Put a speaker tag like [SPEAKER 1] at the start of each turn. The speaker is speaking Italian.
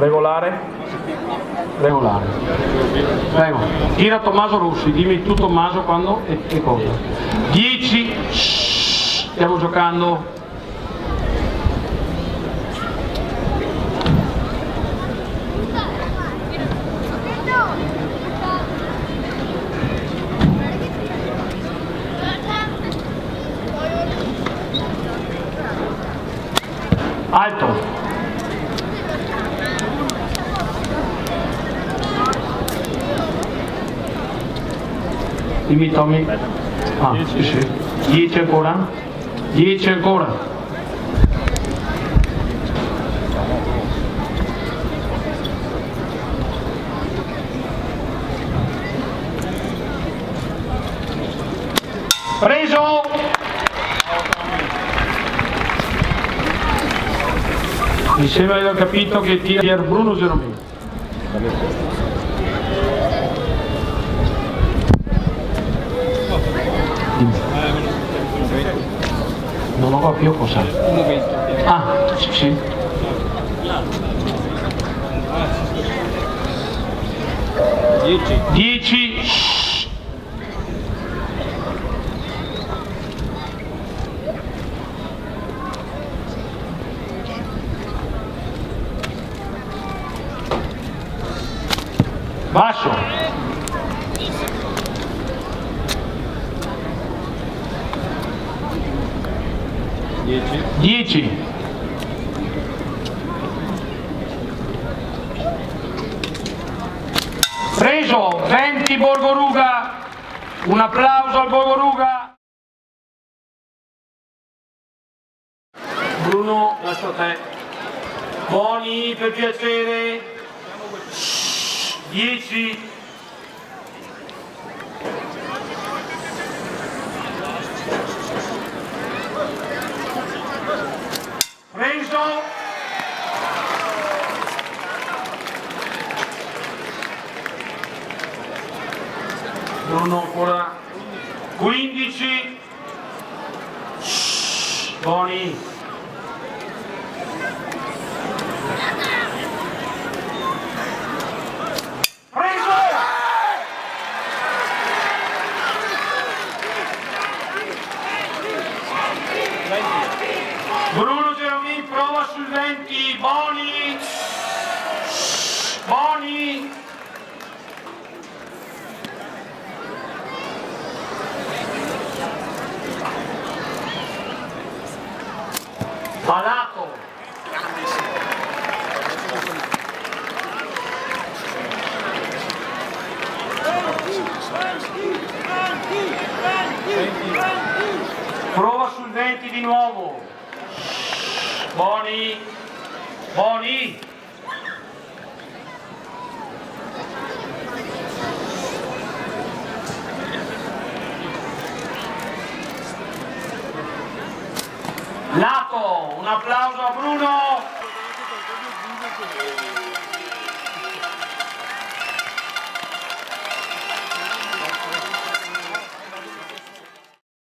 [SPEAKER 1] Regolare? Regolare. Prego. Tira Tommaso Rossi, dimmi tu Tommaso quando e cosa. 10. Stiamo giocando. Alto. Dimmi Tommy. Ah, sì, sì. 10 ancora? 10 ancora. Preso! Mi sembra di aver capito che tira Pier Bruno Geromini. Non ho capito cos'è. Un momento. Ah, sì, sì. 10. Basso. 10. Preso. 20 Borgoruga. Un applauso al Borgoruga. Bruno, lascio a te. Boni, per piacere. 10. Preso. Bruno ancora. 15. Boni. Bruno Geromini prova sul 20, Boni, Boni, Palato, prova sul 20 di nuovo. Boni, Boni. Lato, un applauso a Bruno.